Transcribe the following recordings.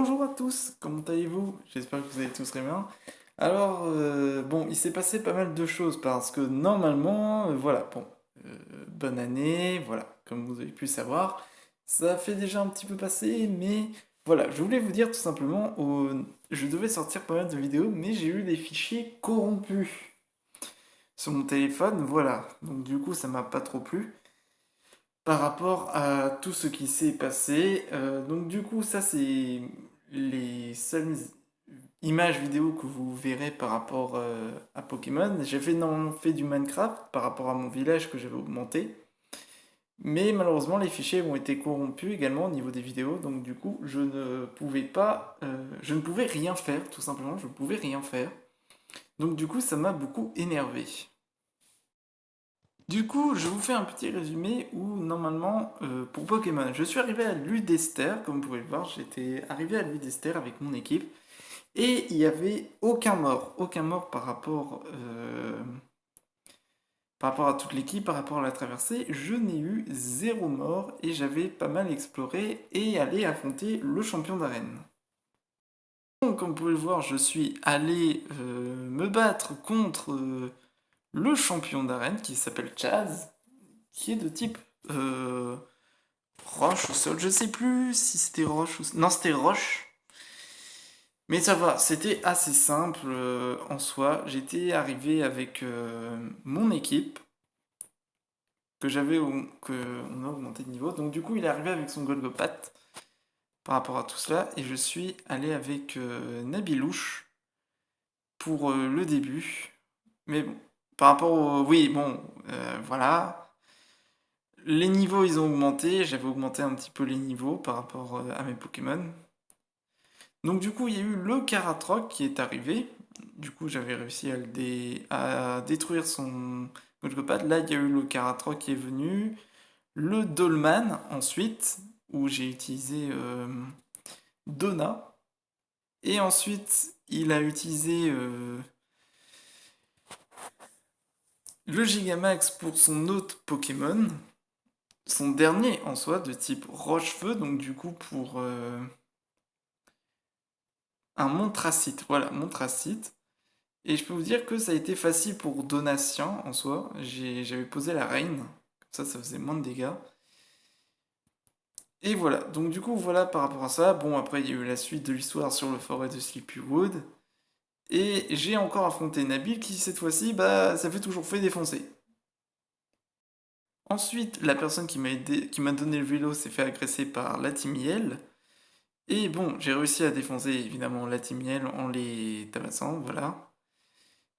Bonjour à tous, comment allez-vous? J'espère que vous allez tous très bien. Alors, bon, il s'est passé pas mal de choses parce que normalement, voilà, bon, bonne année, voilà, comme vous avez pu savoir, ça fait déjà un petit peu passer, mais voilà, je voulais vous dire tout simplement, je devais sortir pas mal de vidéos, mais j'ai eu des fichiers corrompus sur mon téléphone, voilà, donc du coup, ça m'a pas trop plu par rapport à tout ce qui s'est passé. Donc du coup, ça c'est les seules images vidéo que vous verrez par rapport à Pokémon. J'avais normalement fait du Minecraft par rapport à mon village que j'avais augmenté. Mais malheureusement, les fichiers ont été corrompus également au niveau des vidéos. Donc du coup, je ne pouvais pas, je ne pouvais rien faire, tout simplement. Je ne pouvais rien faire. Donc du coup, ça m'a beaucoup énervé. Du coup, je vous fais un petit résumé où normalement, pour Pokémon, je suis arrivé à l'Udester, comme vous pouvez le voir, j'étais arrivé à l'Udester avec mon équipe, et il n'y avait aucun mort par rapport à toute l'équipe, par rapport à la traversée, je n'ai eu zéro mort, et j'avais pas mal exploré et allé affronter le champion d'arène. Donc, comme vous pouvez le voir, je suis allé me battre contre le champion d'arène qui s'appelle Chaz, qui est de type euh, roche ou sol. Je sais plus si c'était roche ou... Non, c'était roche. Mais ça va, c'était assez simple en soi. J'étais arrivé avec mon équipe que on a augmenté de niveau. Donc du coup, il est arrivé avec son Golgopat par rapport à tout cela. Et je suis allé avec Nabilouche pour le début. Mais bon, par rapport au... Oui, bon, voilà. Les niveaux, ils ont augmenté. J'avais augmenté un petit peu les niveaux par rapport à mes Pokémon. Donc du coup, il y a eu le Karatroc qui est arrivé. Du coup, j'avais réussi à détruire son Golgopad. Là, il y a eu le Karatroc qui est venu. Le Dolman, ensuite, où j'ai utilisé Donna. Et ensuite, il a utilisé le Gigamax pour son autre Pokémon. Son dernier en soi, de type Roche-Feu. Donc du coup, pour un Montracite. Voilà, Montracite. Et je peux vous dire que ça a été facile pour Donatien en soi. J'avais posé la reine, comme ça faisait moins de dégâts. Et voilà, donc du coup voilà par rapport à ça. Bon après il y a eu la suite de l'histoire sur le forêt de Sleepywood. Et j'ai encore affronté Nabil qui cette fois-ci, bah ça fait toujours fait défoncer. Ensuite, la personne qui m'a donné le vélo s'est fait agresser par Latimiel. Et bon, j'ai réussi à défoncer évidemment Latimiel en les tabassant, voilà.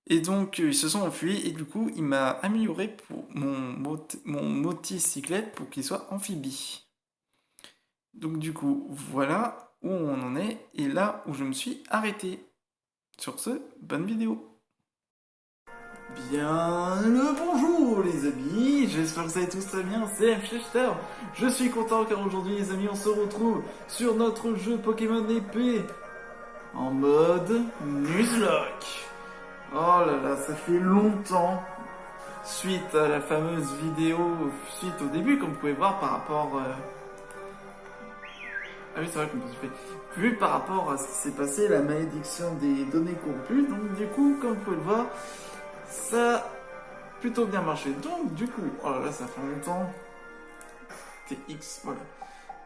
Et donc, ils se sont enfuis, et du coup, il m'a amélioré pour mon moticyclette pour qu'il soit amphibie. Donc, du coup, voilà où on en est, et là où je me suis arrêté. Sur ce, bonne vidéo. Bien le bonjour les amis, j'espère que vous allez tous très bien, c'est Mchester. Je suis content car aujourd'hui les amis on se retrouve sur notre jeu Pokémon épée en mode Nuzlocke. Oh là là, ça fait longtemps suite à la fameuse vidéo, suite au début, comme vous pouvez voir par rapport... Ah oui, c'est vrai qu'on peut se faire... Vu par rapport à ce qui s'est passé, la malédiction des données corrompues, donc du coup, comme vous pouvez le voir, ça a plutôt bien marché. Donc du coup, oh là là, ça fait longtemps. TX, voilà.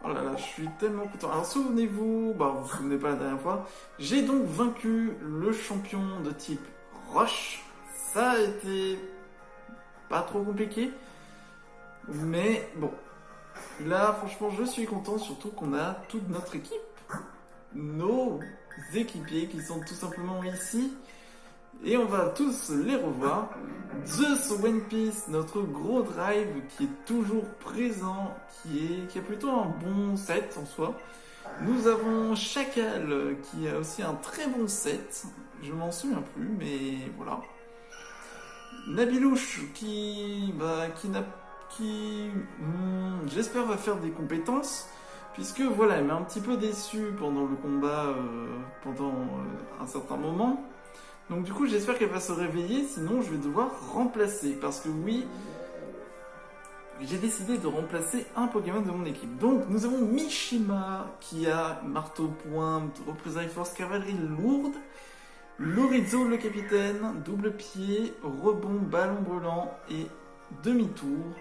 Oh là là, je suis tellement content. Alors souvenez-vous, bah vous vous souvenez pas la dernière fois, j'ai donc vaincu le champion de type Roche. Ça a été pas trop compliqué. Mais bon, là franchement je suis content, surtout qu'on a toute notre équipe. Nos équipiers qui sont tout simplement ici. Et on va tous les revoir. Zeus One Piece, notre gros drive qui est toujours présent, qui a plutôt un bon set en soi. Nous avons Chacal qui a aussi un très bon set. Je m'en souviens plus, mais voilà. Nabilouche j'espère va faire des compétences puisque voilà elle m'a un petit peu déçu pendant le combat pendant un certain moment, donc du coup j'espère qu'elle va se réveiller, sinon je vais devoir remplacer parce que oui j'ai décidé de remplacer un Pokémon de mon équipe. Donc nous avons Mishima qui a marteau pointe, représailles force cavalerie lourde, Lorizo le capitaine, double pied, rebond, ballon brûlant et demi-tour.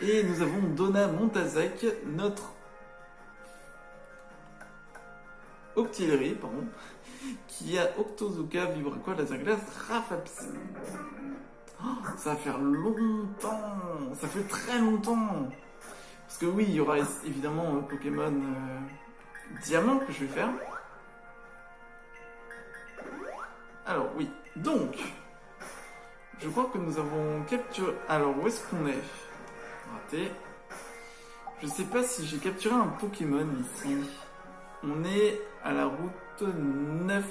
Et nous avons Donna Montazak, notre Octillerie, pardon, qui a Octozuka, Vibracoa, Laser Glace, Rafapsi. Oh, ça va faire longtemps, ça fait très longtemps. Parce que oui, il y aura évidemment Pokémon Diamant que je vais faire. Alors oui, donc, je crois que nous avons capturé... Alors, où est-ce qu'on est? Raté. Je sais pas si j'ai capturé un Pokémon ici. On est à la route 9.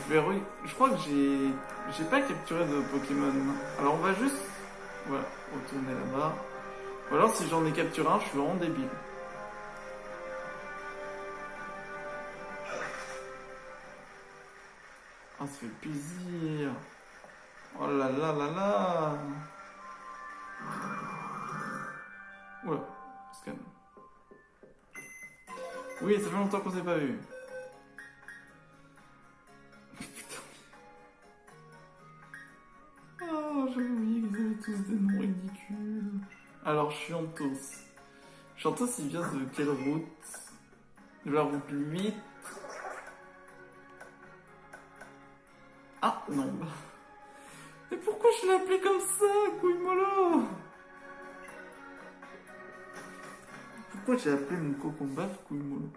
Je crois que j'ai pas capturé de Pokémon. Alors on va juste... Voilà, retourner là-bas. Ou alors si j'en ai capturé un, je suis vraiment débile. Ah, ça fait plaisir. Oh là là là là. Oula, scan. Oui, ça fait longtemps qu'on s'est pas vu. Putain. Ah, j'avais oublié qu'ils avaient tous des noms ridicules. Alors, Chiantos. Chiantos, il vient de quelle route? De la route 8. Ah, non. Mais pourquoi je l'ai appelé comme ça, Couille-Molo? Pourquoi j'ai appelé mon Cocombaf Couille-Molo?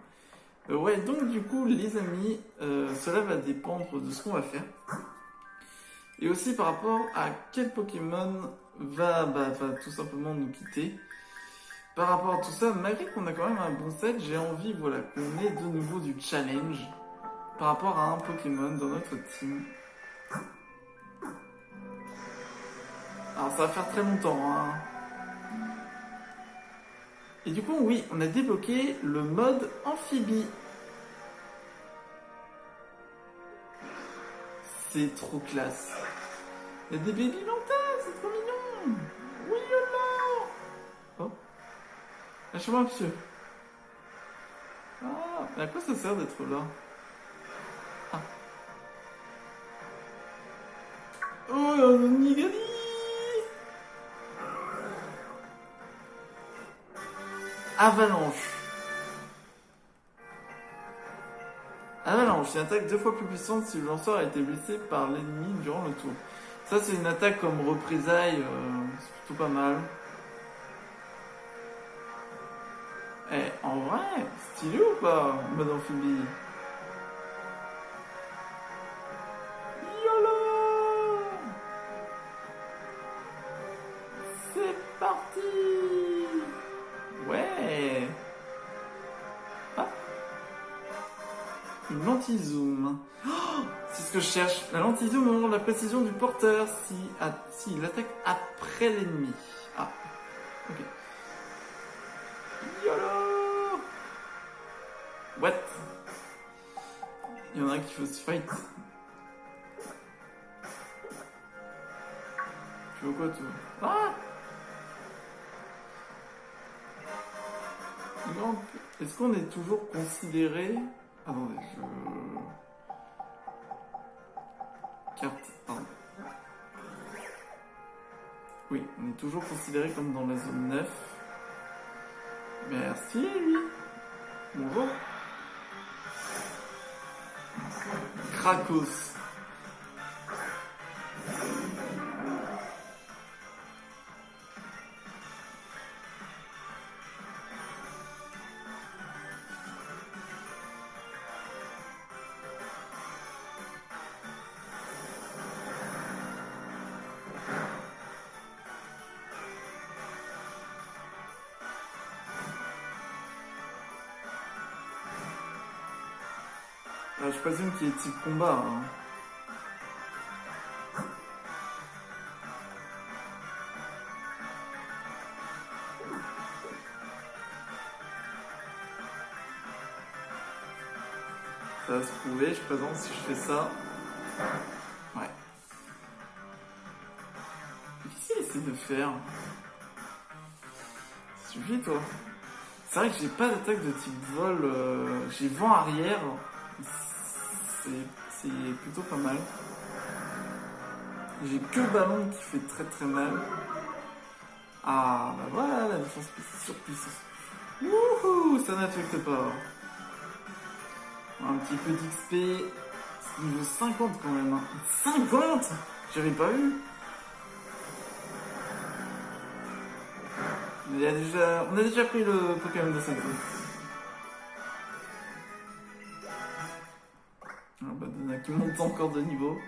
Ouais, donc du coup, les amis, cela va dépendre de ce qu'on va faire. Et aussi par rapport à quel Pokémon va tout simplement nous quitter. Par rapport à tout ça, malgré qu'on a quand même un bon set, j'ai envie voilà, qu'on ait de nouveau du challenge par rapport à un Pokémon dans notre team. Alors ça va faire très longtemps, hein. Et du coup, oui, on a débloqué le mode amphibie. C'est trop classe. Il y a des baby lanternes, c'est trop mignon. Oui, là. Oh. Lâchez-moi, monsieur. Ah, mais à quoi ça sert d'être là? Ah. Oh, il y a un Nigali. Avalanche. Avalanche, c'est une attaque 2 fois plus puissante si le lanceur a été blessé par l'ennemi durant le tour. Ça, c'est une attaque comme représailles, c'est plutôt pas mal. Eh, en vrai, stylé ou pas, mode amphibie? YOLO! C'est parti! Ouais! Ah! Une lentille zoom. Oh, c'est ce que je cherche. La lentille zoom augmente la précision du porteur si il attaque après l'ennemi. Ah, ok. YOLO! What? Il y en a un qui veut se fight. Tu veux quoi, toi? Ah! Est-ce qu'on est toujours considéré... Attendez, Carte, pardon. Oui, on est toujours considéré comme dans la zone 9. Merci, lui. Bonjour. Krakos. Je présume qu'il est type combat. Hein. Ça va se prouver, je présente si je fais ça. Ouais. Qu'est-ce qu'il essaie de faire? suffit toi. C'est vrai que j'ai pas d'attaque de type vol. J'ai vent arrière. C'est plutôt pas mal. J'ai que ballon qui fait très très mal. Ah bah voilà la défense sur puissance. Wouhou, ça n'affecte pas. Un petit peu d'XP. Niveau 50 quand même. Hein. 50. J'avais pas vu. On a déjà pris le Pokémon de 5. Ah bah Donna qui monte encore de niveau.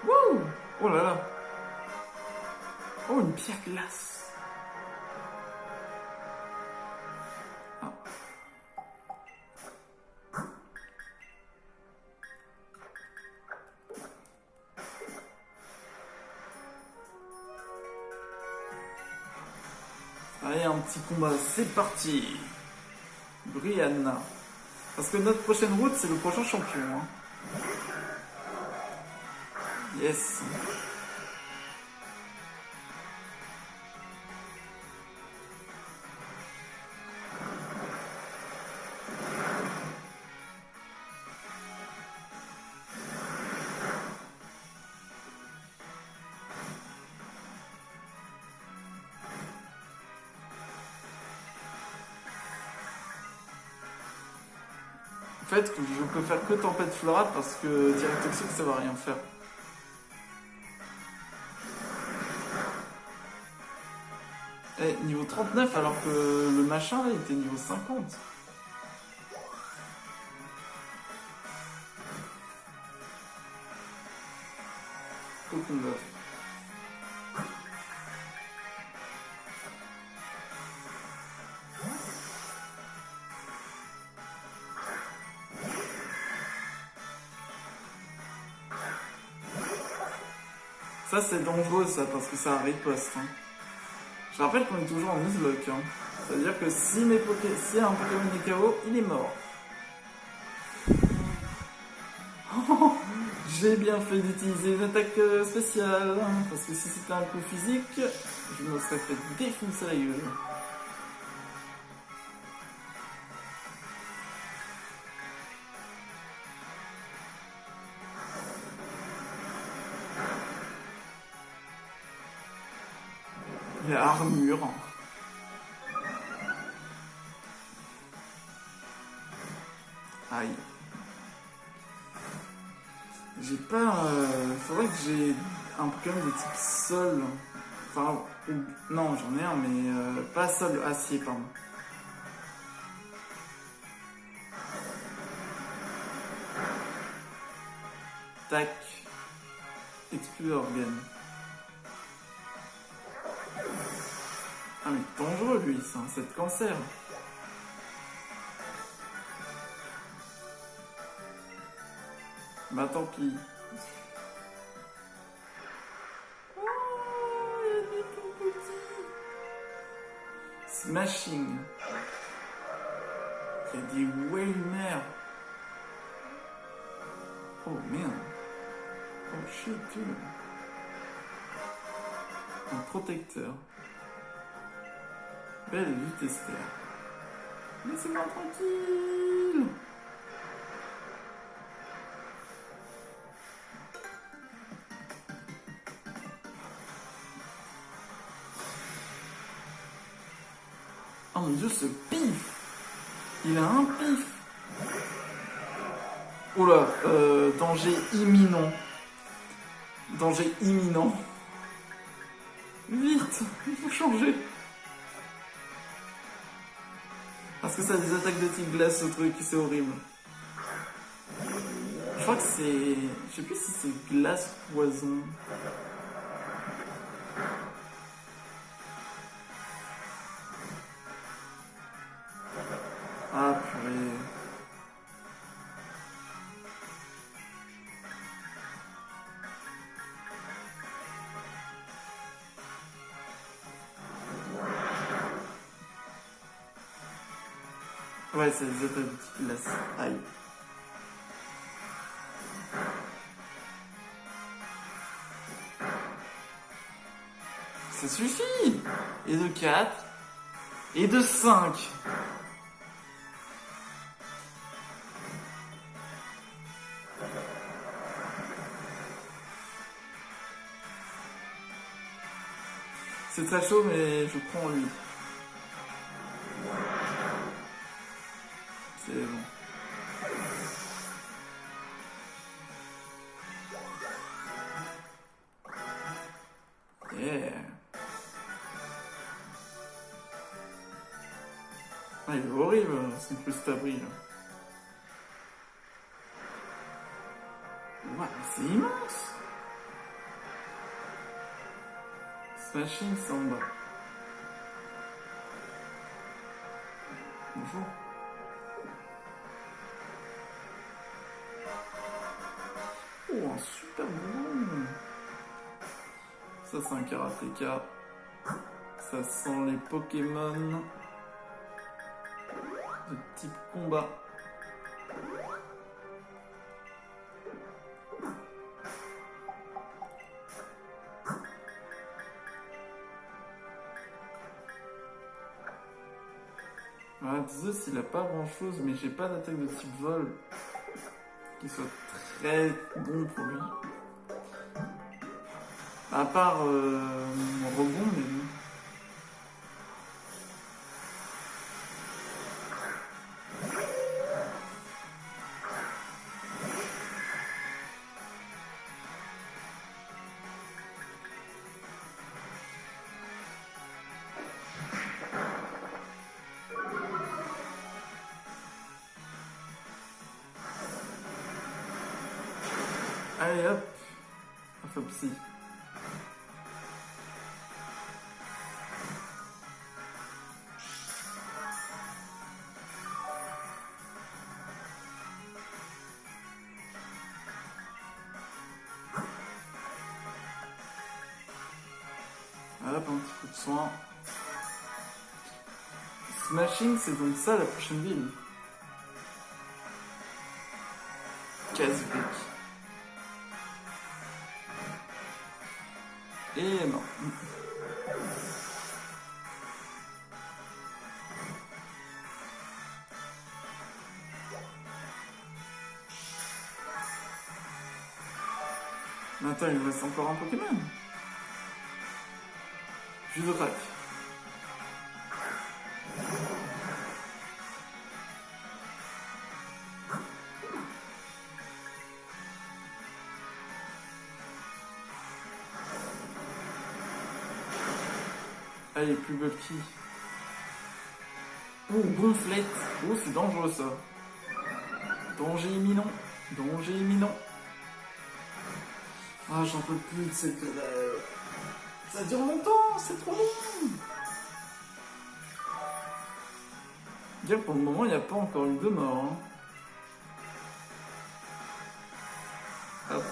Wouh! Oh là là! Oh, une pierre glace! Ah. Allez, un petit combat, c'est parti! Brianna. Parce que notre prochaine route, c'est le prochain champion. Hein. Yes! En fait, je peux faire que tempête florale parce que direct toxique ça va rien faire. Eh, niveau 39 alors que le machin là il était niveau 50. Aucune bœuf. Ça c'est dangereux ça parce que ça riposte. Hein. Je rappelle qu'on est toujours en Nuzlocke. Hein. C'est-à-dire que si un Pokémon est KO, il est mort. J'ai bien fait d'utiliser une attaque spéciale. Hein, parce que si c'était un coup physique, je me serais fait défoncer la gueule. Et armure. Aïe. J'ai pas... faudrait que j'ai un Pokémon de type sol. Enfin, non, j'en ai un, mais pas sol, acier, pardon. Tac. Exclu organe. Ah mais dangereux lui, c'est de cancer. Bah tant pis. Oh, il y a des tout petits. Smashing. Il y a des Wailmer. Oh merde. Oh shit. Un protecteur. Belle vue Esther. Laissez-moi tranquille. Oh mon dieu, ce pif. Il a un pif. Oula, danger imminent. Danger imminent. Vite, il faut changer. Parce que ça a des attaques de type glace, ce truc, c'est horrible. Je crois que c'est... Je sais plus si c'est glace poison. Ah purée. Ouais, c'est des attaques de type glace. Aïe. Ça suffit. Et de 4. Et de 5. C'est très chaud, mais je prends lui. C'est bon. Yeah. Ah, il est horrible, son plus abri. Ouais, c'est immense. Smashing Samba. Bonjour. Oh, un super boulon. Ça, c'est un karatéka. Ça sent les Pokémon de type combat. Voilà, Zeus, il a pas grand chose, mais j'ai pas d'attaque de type vol qui soit très bon pour lui. À part mon rebond, mais bon. Allez hop, Infopsy. Hop, un petit coup de soin. Smashing, c'est donc ça la prochaine ville. Casbrick. Et non. Mais attends, il me reste encore un Pokémon. Judorak. Allez, plus bulky. Oh, gonflette. Oh, c'est dangereux ça. Danger imminent. Danger imminent. Ah, j'en peux plus de cette... Ça dure longtemps, c'est trop long. Dire pour le moment, il n'y a pas encore eu de mort. Hein. Hop.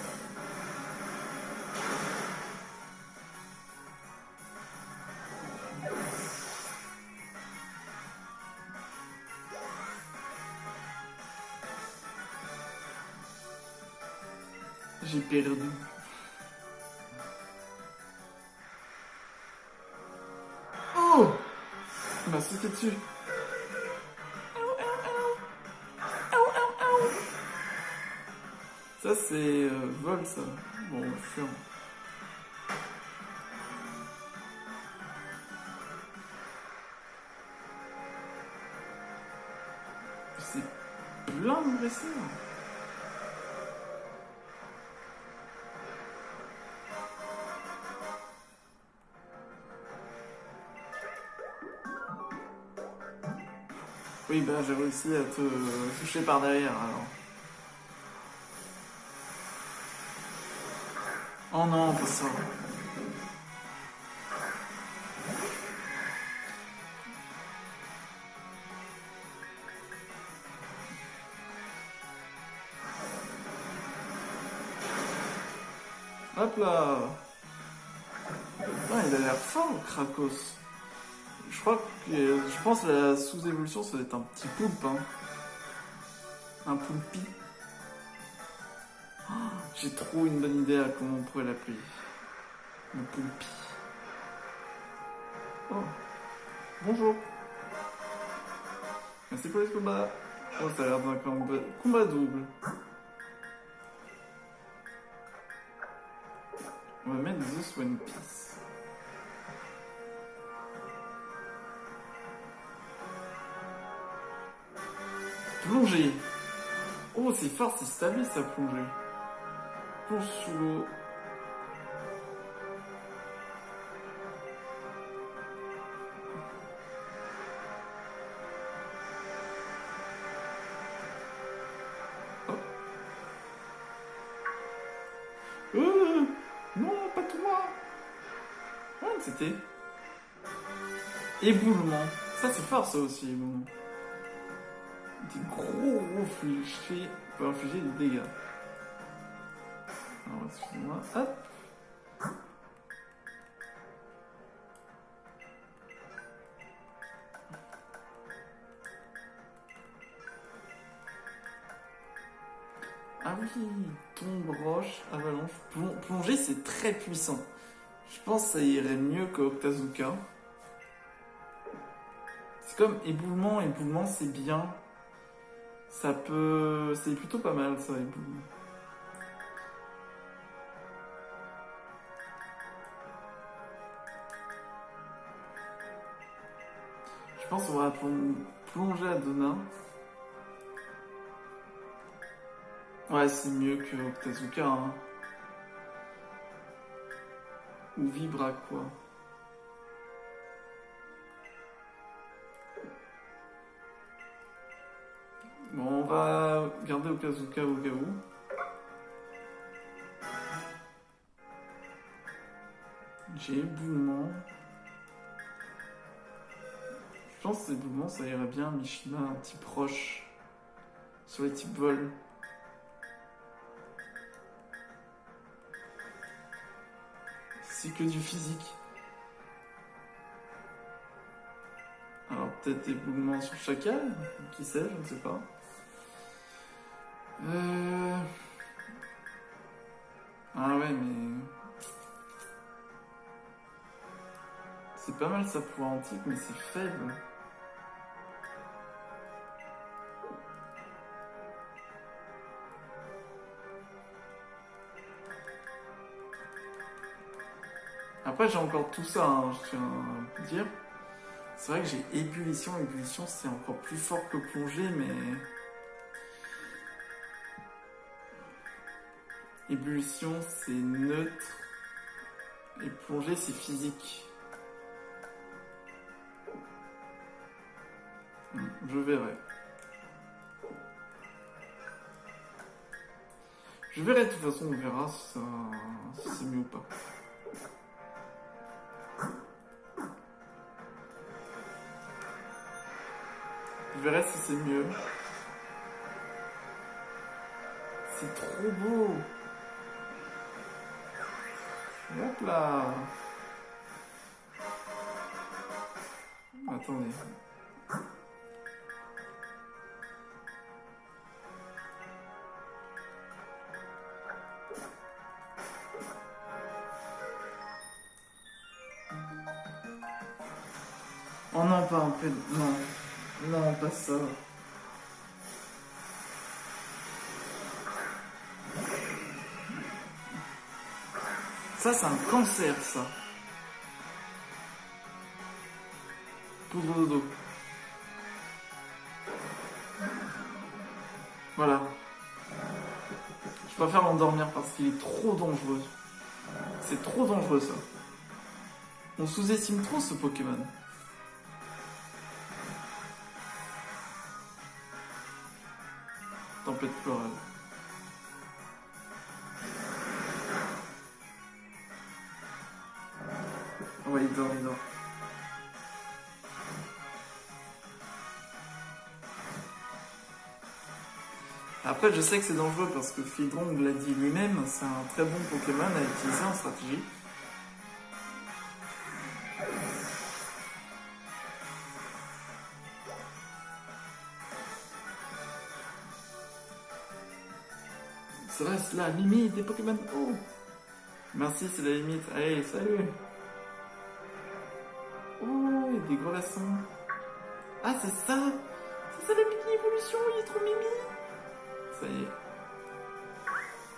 J'ai perdu. Oh! Il m'a sauté dessus. Ça c'est vol ça. Bon, fuir. C'est plein de blessés. Oui, bah j'ai réussi à te toucher par derrière alors. Oh non, pas ça. Hop là. Putain, il a l'air fort, Krakos. Je crois que... Je pense que la sous-évolution, ça doit être un petit poulpe. Hein. Un poulpi. Oh, j'ai trop une bonne idée à comment on pourrait l'appeler. Le poulpi. Oh. Bonjour. Merci pour les combats. Oh, ça a l'air d'un combat double. On va mettre The One Piece. Plongée. Oh, c'est fort, c'est stable ça, plongée. Plonge sous l'eau. Non, pas toi. C'était éboulement. Ça, c'est fort, ça aussi, éboulement. Des gros fléchés peuvent infliger des dégâts. Alors, excusez-moi. Hop. Ah oui, tombe, roche, avalanche, plonger, c'est très puissant. Je pense que ça irait mieux que Octazooka. C'est comme éboulement, éboulement c'est bien. Ça peut... C'est plutôt pas mal ça, éboulement. Je pense qu'on va plonger à Donna. Ouais, c'est mieux que Octazooka, hein. Ou Vibra, quoi. Bon, on va garder Octazooka au cas où. J'ai éboulement. Je pense que éboulement, ça irait bien. Mishima, un type roche. Sur les types vol. C'est que du physique. Alors peut-être éboulement sur chacal, qui sait, je ne sais pas. Ah ouais, mais... C'est pas mal ça pour antique, mais c'est faible. Après, j'ai encore tout ça, hein, je tiens à dire. C'est vrai que j'ai ébullition. Ébullition, c'est encore plus fort que plongée, mais... Ébullition, c'est neutre. Et plongée, c'est physique. Je verrai. Je verrai, de toute façon, on verra si c'est mieux ou pas. Je verrai si c'est mieux. C'est trop beau. Hop là. Attendez. Oh non, pas un peu... Non. Non, pas ça. Ça, c'est un cancer, ça. Poudre de dos. Voilà. Je préfère l'endormir parce qu'il est trop dangereux. C'est trop dangereux, ça. On sous-estime trop ce Pokémon. Tempête florale. Ouais, il dort, il dort. Après, je sais que c'est dangereux parce que Fidrong l'a dit lui-même, c'est un très bon Pokémon à utiliser en stratégie. Serait-ce la limite des Pokémon? Oh! Merci, c'est la limite. Allez, salut! Oh, il y a des gros laçons. Ah, c'est ça! C'est ça la mini-évolution, il est trop mimi! Ça y est.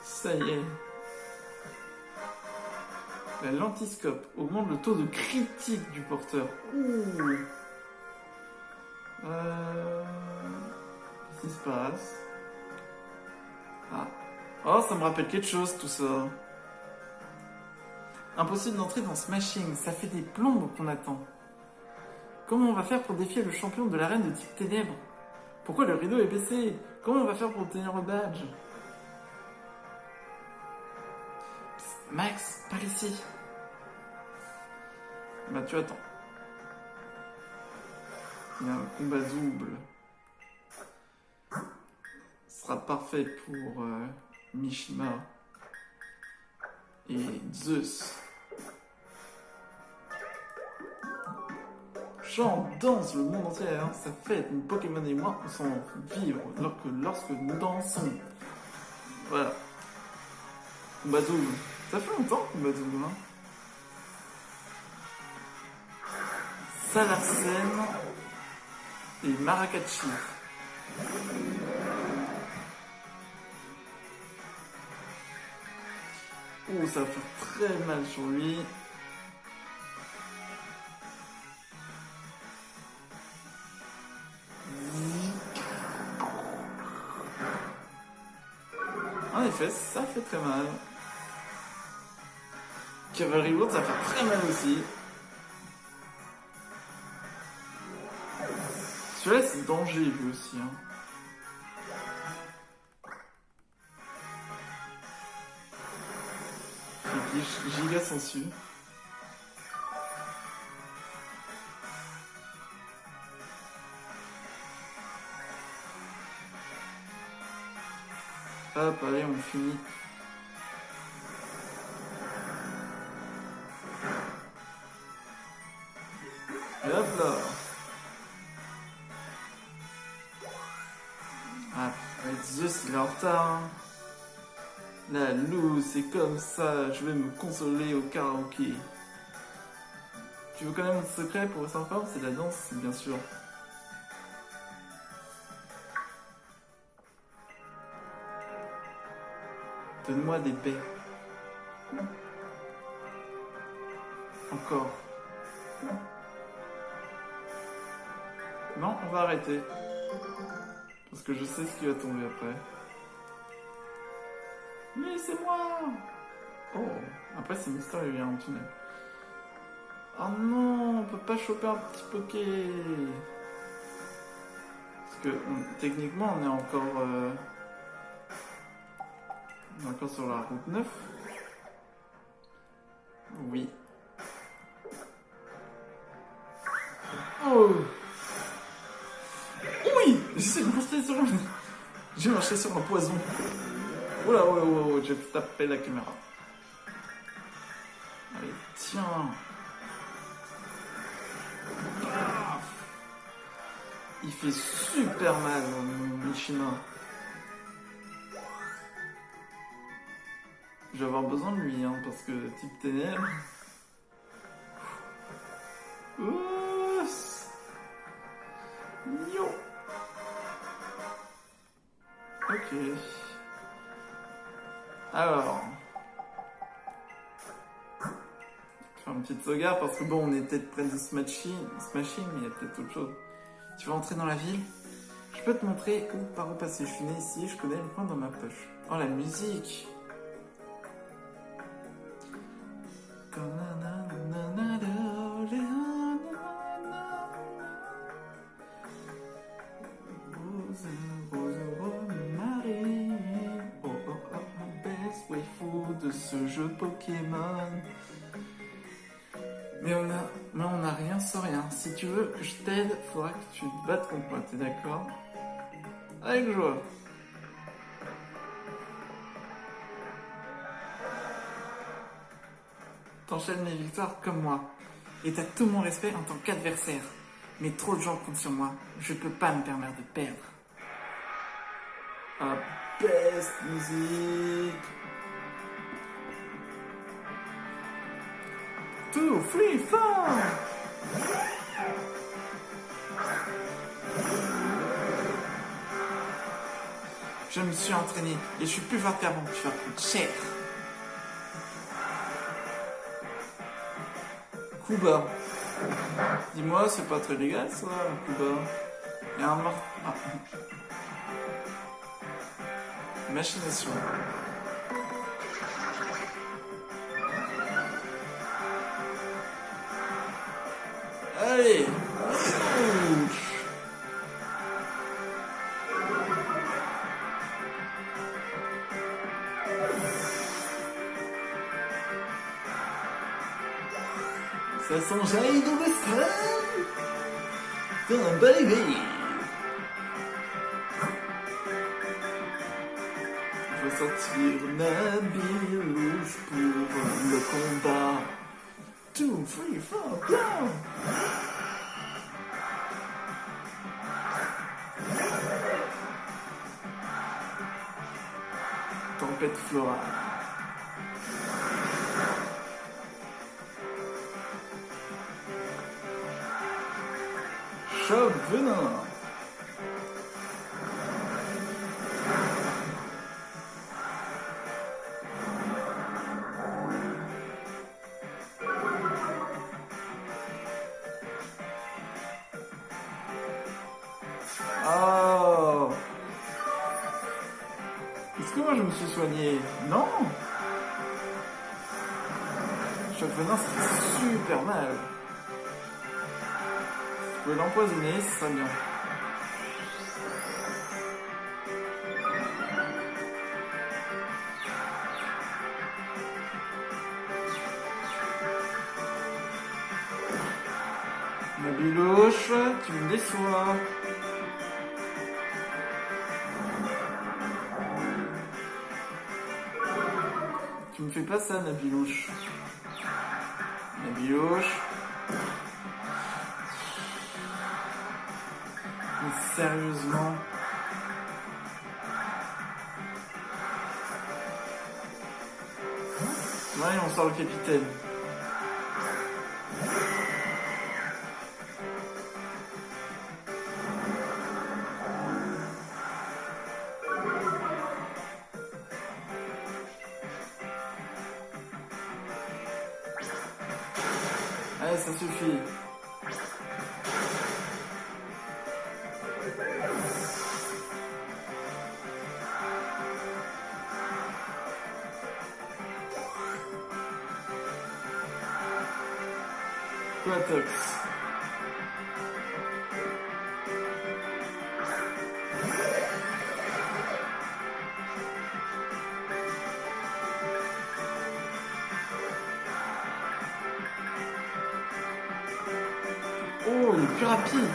Ça y est. La lentiscope augmente le taux de critique du porteur. Ouh! Qu'est-ce qui se passe? Ah. Oh, ça me rappelle quelque chose tout ça. Impossible d'entrer dans Smashing, ça fait des plombes qu'on attend. Comment on va faire pour défier le champion de l'arène de type ténèbres? Pourquoi le rideau est baissé? Comment on va faire pour obtenir le badge? Psst, Max, par ici. Bah tu attends. Il y a un combat double. Ce sera parfait pour Mishima et Zeus. Chante, danse, le monde entier hein, ça fait une Pokémon et moi on s'en vivre lorsque nous dansons. Voilà. Combat double. Ça fait longtemps combat double. Hein. Salarsen et Maracatchi. Oh, ça va faire très mal sur lui. En effet, ça fait très mal. Cavalry Wood, ça fait très mal aussi. Celui-là, c'est danger, lui aussi. Hein. Giga sensu. Hop, allez, on finit. Et hop là. Ah, avec Zeus, il est en retard. Hein. La Lou, c'est comme ça, je vais me consoler au karaoké. Tu veux connaître mon secret pour rester en forme? C'est la danse, bien sûr. Donne-moi des baies. Encore. Non, on va arrêter. Parce que je sais ce qui va tomber après. Mais c'est moi! Oh, après c'est mystérieux, il y a un tunnel. Oh non, on peut pas choper un petit poké. Parce que techniquement on est encore sur la route 9. Oui. Oh! Oui! J'ai marché sur un poison. Oula, oh, j'ai tapé la caméra. Allez, tiens. Ah, il fait super mal, Mishima. Je vais avoir besoin de lui, hein, parce que type ténèbres. Yo. Ok. Alors. Faire une petite sauvegarde parce que bon, on est peut-être près de Smashing, mais il y a peut-être autre chose. Tu vas entrer dans la ville? Je peux te montrer par où passer. Je suis né ici, je connais les coins dans ma poche. Oh, la musique! De ce jeu Pokémon. Mais on a rien sans rien. Si tu veux que je t'aide, faudra que tu te battes contre moi, t'es d'accord? Avec joie. T'enchaînes les victoires comme moi. Et t'as tout mon respect en tant qu'adversaire. Mais trop de gens comptent sur moi. Je peux pas me permettre de perdre. Hop. best music. 2, 3, 4. Je me suis entraîné et je suis plus fort qu'avant. Tu vas coûter cher. Coup bas. Dis-moi, c'est pas très légal ça, un coup bas. Il y a un machination. Allez. Ça s'enjaille dans le stade. C'est un bel éveil. Je veux sortir Nabilouche pour le combat. 2, 3, 4, go! Tempête florale. Choc venin. Oh. Est-ce que moi je me suis soigné? Non. Choc venin, c'est super mal. Je peux l'empoisonner, ce serait bien. Nabilouche, tu me déçois. Tu me fais pas ça, Nabilouche. Nabilouche. Mais sérieusement. Ouais, on sort le capitaine. Allez, ça suffit. Quatox. Oh, il est plus rapide.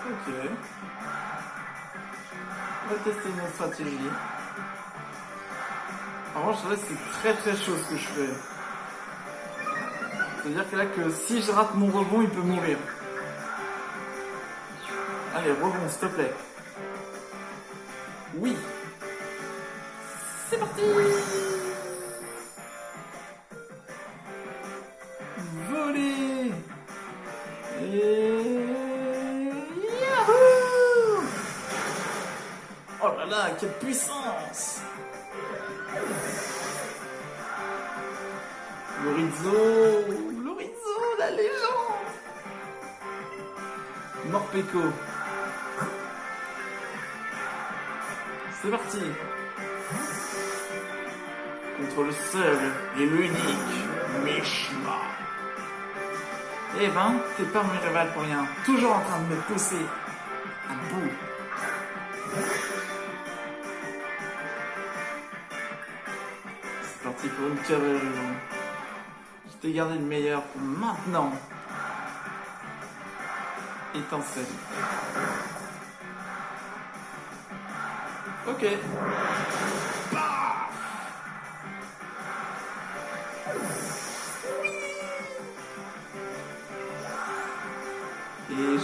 Ok. On va tester une stratégie. En revanche, là, c'est très très chaud ce que je fais. C'est-à-dire que là, que si je rate mon rebond, il peut mourir. Allez, rebond, s'il te plaît. Oui. C'est parti. Voler. Et... Yahoo! Oh là là, quelle puissance! L'Orizo, la légende! Morpeko. C'est parti! Contre le seul et l'unique Mishima. Eh ben, t'es pas mon rival pour rien. Toujours en train de me pousser à bout. C'est parti pour une cavalerie. Je t'ai gardé le meilleur pour maintenant. Étincelle. Ok.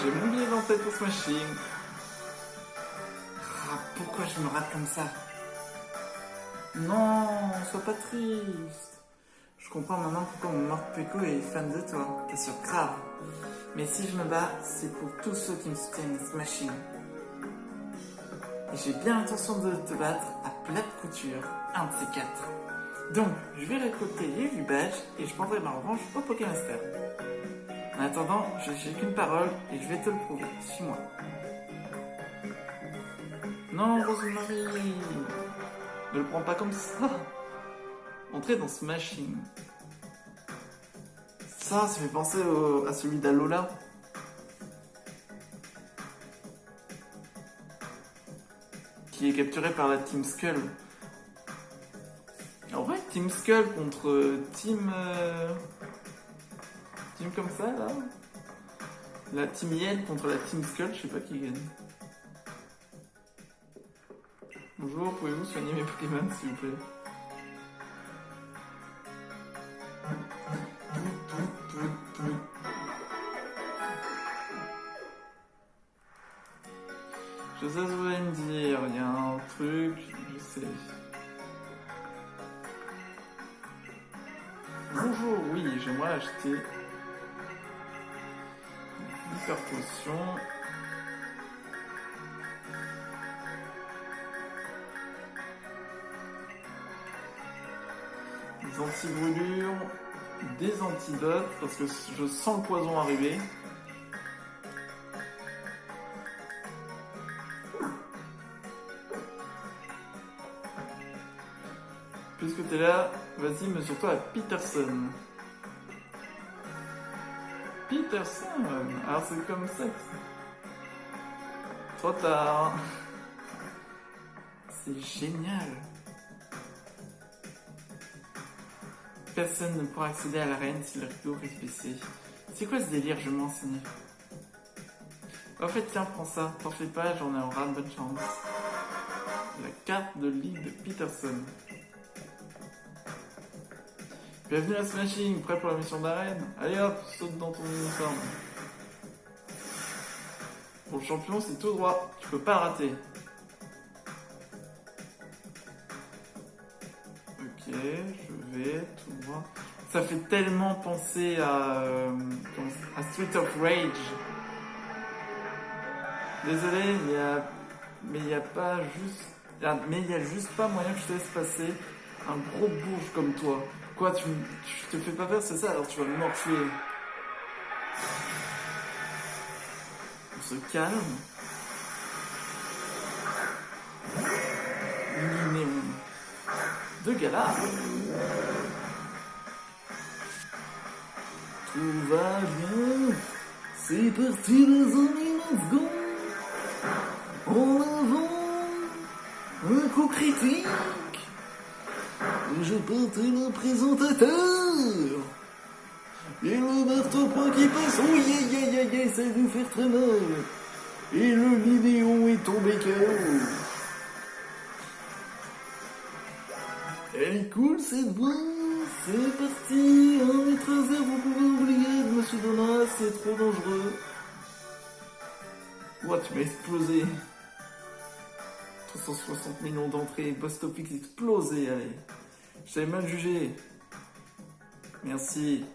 j'ai mon billet d'entrée pour Smashing. Ah, pourquoi je me rate comme ça? Non, sois pas triste. Je comprends maintenant pourquoi mon Marc Pecco est fan de toi. T'es sûr, grave. Mais si je me bats, c'est pour tous ceux qui me soutiennent Smashing. Et j'ai bien l'intention de te battre à plate couture, un de ces quatre. Donc, je vais récolter les 8 badges et je prendrai ma revanche au Pokémaster. En attendant, j'ai qu'une parole et je vais te le prouver. Suis-moi. Non, Rosemary, ne le prends pas comme ça. Entrez dans Smashing. Ça fait penser à celui d'Alola. Qui est capturé par la Team Skull. En vrai, Team Skull contre Team... Team comme ça, là. La Team Yen contre la Team Skull, je sais pas qui gagne. Bonjour, pouvez-vous soigner mes Pokémon, s'il vous plaît? Je sais ce que vous allez me dire, il y a un truc, je sais. Bonjour, oui, j'aimerais acheter hyper potion. Des anti-brûlures, des antidotes, parce que je sens le poison arriver. Puisque t'es là, vas-y, mesure-toi à Peterson. Peterson. Alors c'est comme ça. Trop tard. C'est génial. Personne ne pourra accéder à l'arène si le rideau reste baissé. C'est quoi ce délire? Je vais m'enseigner. En fait, tiens, prends ça. T'en fais pas, j'en ai un rat, bonne chance. La carte de lead de Peterson. Bienvenue à Smashing, prêt pour la mission d'arène? Allez hop, saute dans ton uniforme. Pour le champion, c'est tout droit, tu peux pas rater. Ok, je vais tout droit. Ça fait tellement penser à Street of Rage. Désolé, mais il y a pas juste... Mais il y a juste pas moyen que je te laisse passer un gros bourge comme toi. Quoi, tu te fais pas peur, c'est ça? Alors tu vas me morfler. On se calme. Néon. De Galar. Tout va bien. C'est parti les amis, let's go. En avant. Un coup critique. Et je porte le présentateur. Et le marteau-point qui passe. Oh yeah, ça va nous faire très mal. Et le Linéon est tombé KO. Elle est cool cette voix. C'est parti. 1m0, vous pouvez oublier. Monsieur Donat, c'est trop dangereux. Ouah, tu m'as explosé. 360 millions d'entrées, Boss Topics explosé, allez. J'avais mal jugé. Merci.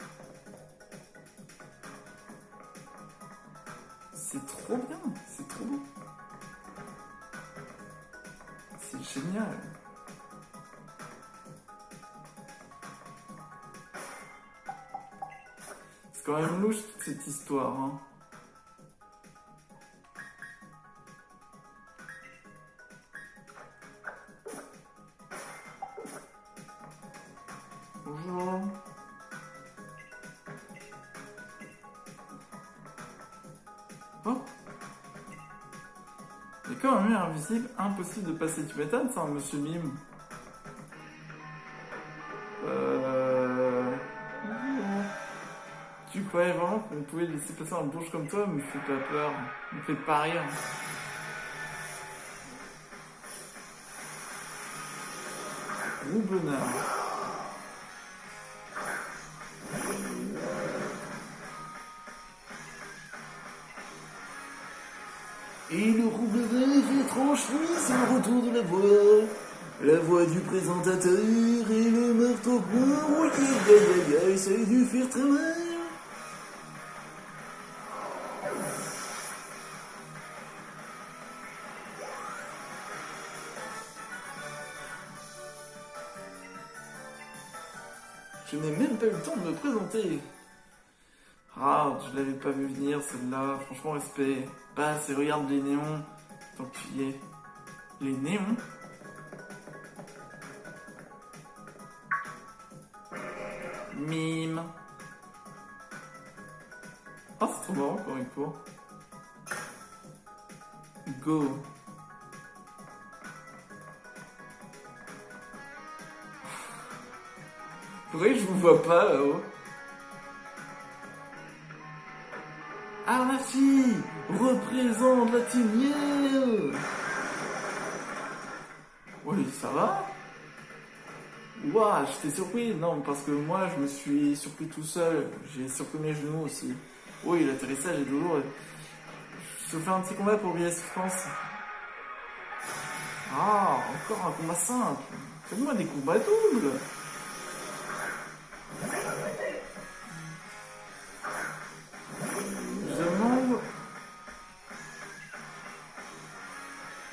C'est trop bien, c'est trop beau. C'est génial. C'est quand même louche toute cette histoire, hein. Bonjour. Oh. Il y a quand même eu invisible, impossible de passer. Tu m'étonnes ça, monsieur Mime. Tu croyais vraiment qu'on pouvait laisser passer un bourge comme toi? Me fais pas peur, me fais pas rire. Roubenard. trouble rêve étrange nuit, c'est le retour de la voix. La voix du présentateur et le meurtre au point. Oui, aïe, aïe, aïe, ça a dû faire très mal. Je n'ai même pas eu le temps de me présenter. Ah, je l'avais pas vu venir celle-là. Franchement, respect. Bah, c'est regarde les néons. Tant que tu y es. Les néons? Mime. Ah, c'est trop marrant quand il court. Go. Pourquoi je vous vois pas là-haut? Arnarchie représente la team Yell. Oui, ça va? Ouah, j'étais surpris. Non, parce que moi, je me suis surpris tout seul. J'ai surpris mes genoux aussi. Oui, l'atterrissage est douloureux. Je te fais un petit combat pour oublier la souffrance. Ah, encore un combat simple. Fais-moi des combats doubles. Je demande...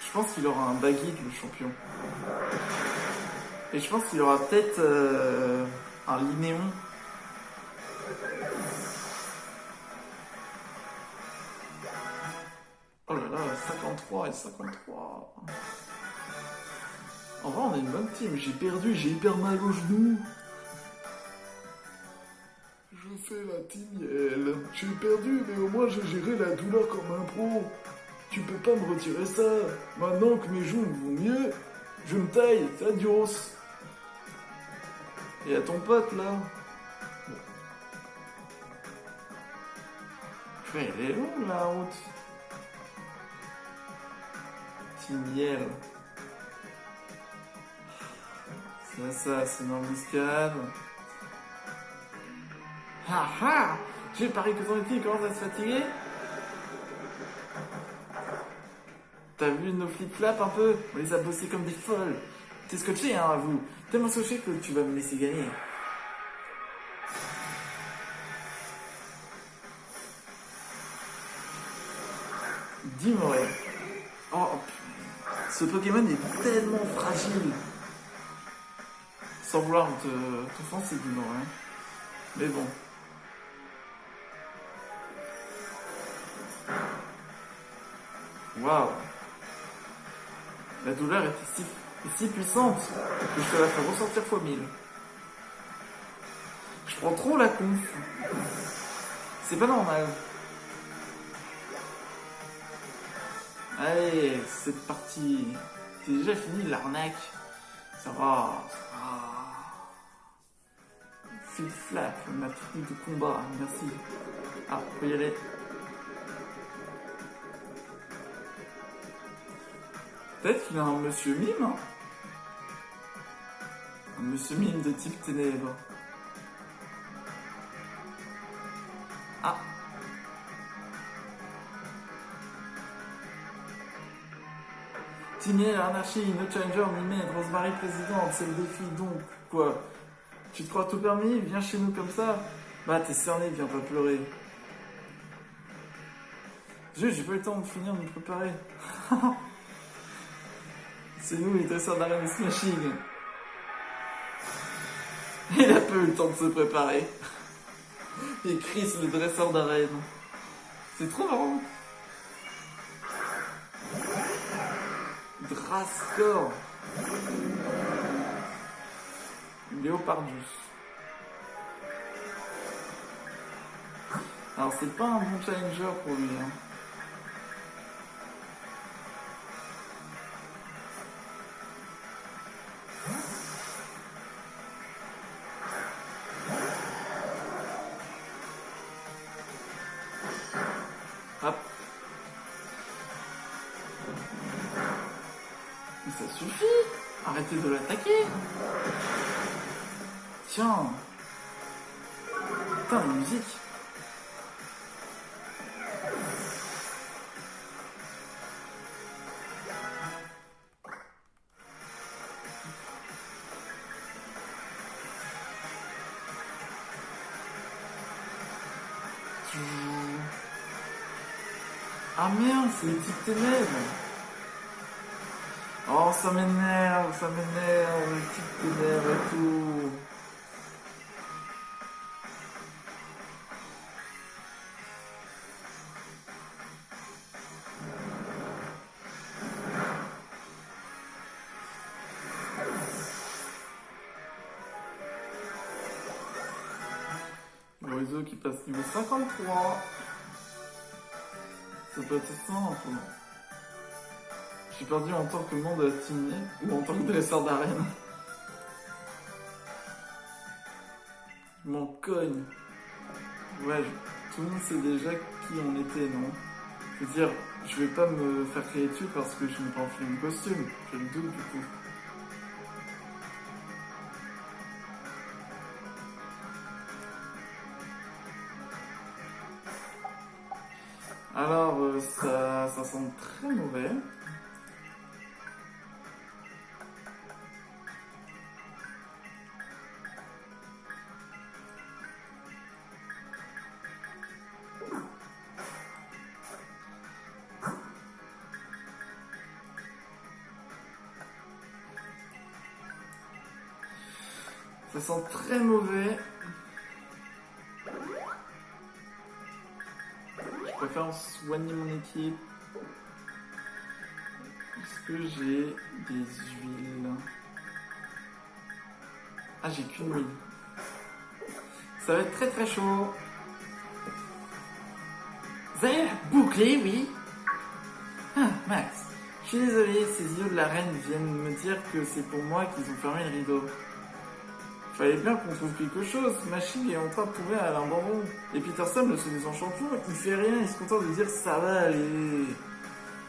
Je pense qu'il aura un baggy, le champion. Et je pense qu'il aura peut-être un linéon. Oh là là, 53 et 53. En vrai, on a une bonne team. J'ai perdu, j'ai hyper mal au genou. Je fais la team Yell. J'ai perdu, mais au moins j'ai géré la douleur comme un pro. Tu peux pas me retirer ça. Maintenant que mes joues vont mieux, je me taille. C'est adios. Et à ton pote là. Putain, elle est longue la route. Team Yell. Ça, c'est une embuscade. Ah ah! J'ai parié que ton équipe commence à se fatiguer. T'as vu nos flip-flaps un peu? On les a bossés comme des folles. T'es scotché, hein, vous. Tellement scotché que tu vas me laisser gagner. Dis-moi. Oh, ce Pokémon est tellement fragile. Sans vouloir t'offenser, dis-moi, hein. Mais bon. Waouh. La douleur est si puissante que je te la fais ressentir fois 1000. Je prends trop la conf. C'est pas normal. Allez, c'est parti. T'es déjà fini l'arnaque. Ça va. Flip-flap, ma technique de combat. Merci. Ah, faut y aller. Peut-être qu'il a un monsieur mime, hein. Un monsieur mime de type ténèbres. Ah. Team Yell, Anarchy, No Challenger, Mimette, Rosemary présidente, c'est le défi donc. Quoi? Tu te crois tout permis? Viens chez nous comme ça? Bah t'es cerné, viens pas pleurer. J'ai pas eu le temps de finir de me préparer. C'est nous les dresseurs d'arène Smashing. Il a pas eu le temps de se préparer. Et Chris le dresseur d'arène. C'est trop marrant. Drascore. Léopardus. Alors c'est pas un bon challenger pour lui, hein. Hop. Mais ça suffit. Arrêtez de l'attaquer. Tiens. Putain, la musique. Ah merde, c'est les types ténèbres. Oh, ça m'énerve, les types ténèbres et tout. Le réseau qui passe niveau 53. Ça peut être simple. J'ai perdu en tant que monde à Tigné ou en tant que dresseur d'arène. Je m'en cogne. Ouais, tout le monde sait déjà qui on était, non? Je veux dire, je vais pas me faire crier dessus parce que je n'ai pas enfilé mon costume. J'ai le doute du coup. Alors, ça sent très mauvais. Ça sent très mauvais. Je préfère soigner mon équipe. Est-ce que j'ai des huiles? Ah, j'ai qu'une huile. Ça va être très très chaud. Vous avez la bouclée, oui? Ah, Max. Je suis désolé, ces yeux de la reine viennent me dire que c'est pour moi qu'ils ont fermé le rideau. Fallait bien qu'on trouve quelque chose. Machine est en train de trouver Alain Baron. Et Peterson, le soi-disant champion, il fait rien, il se contente de dire ça va aller.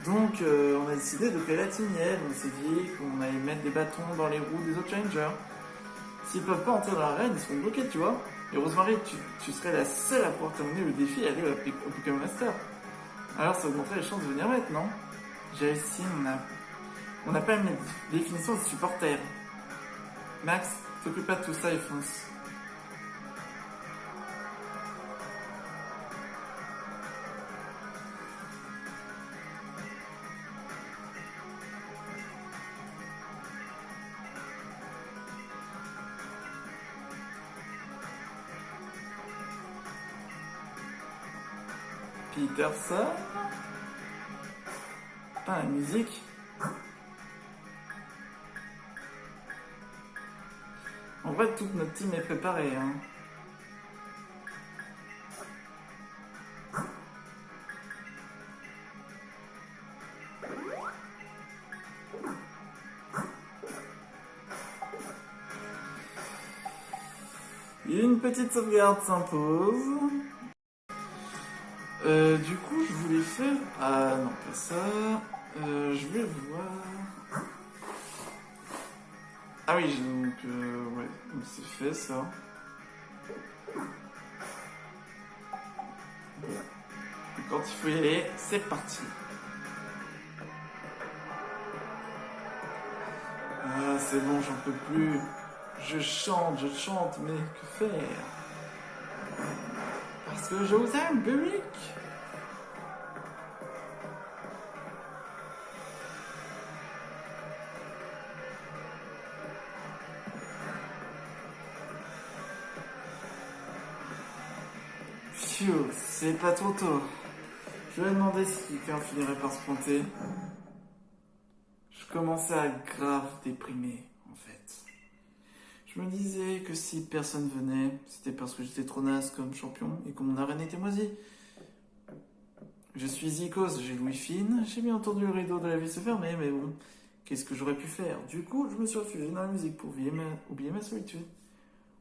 Donc, on a décidé de créer la Team Yell. On s'est dit qu'on allait mettre des bâtons dans les roues des autres challengers. S'ils peuvent pas entrer dans l'arène, ils seront bloqués, tu vois. Et Rosemary, tu serais la seule à pouvoir terminer le défi et aller au Pokémon Master. Alors, ça augmenterait les chances de venir mettre, non? J'ai réussi, on n'a pas la définition de supporter. Max, t'occupe pas de tout ça et fonce. Peterson. Putain, la musique. En vrai, toute notre team est préparée, hein. Une petite sauvegarde s'impose. Du coup, je voulais faire... Ah non, pas ça. Je vais voir... Ah oui, donc... ouais, donc c'est fait, ça. Bon. Et quand il faut y aller, c'est parti. Ah, c'est bon, j'en peux plus. Je chante, mais que faire? Parce que je vous aime, public. Phew, c'est pas trop tôt. Je vais demander si quelqu'un finirait par se pointer. Je commençais à grave déprimer, en fait. Je me disais que si personne venait, c'était parce que j'étais trop naze comme champion et que mon arène était moisie. Je suis Zikos, j'ai Louis Fine, j'ai bien entendu le rideau de la vie se fermer, mais bon, qu'est-ce que j'aurais pu faire? Du coup, je me suis réfugié dans la musique pour oublier ma solitude.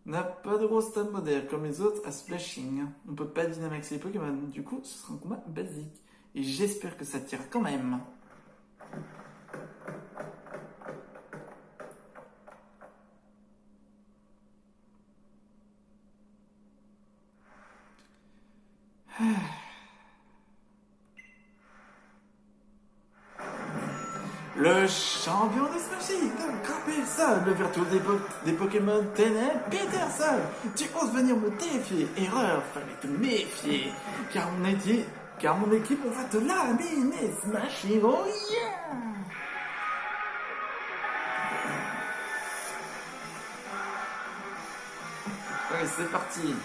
On n'a pas de gros stade moderne comme les autres à Splashing. On peut pas dynamaxer les Pokémon, du coup, ce sera un combat basique. Et j'espère que ça tire quand même. Le champion de Smashing, grimper seul, le virtuose des Pokémon ténèbres, Peterson. Tu oses venir me défier? Erreur, fallait te méfier, car on a dit Car mon équipe, on va te laminer, smasher, oh yeah! Allez, c'est parti.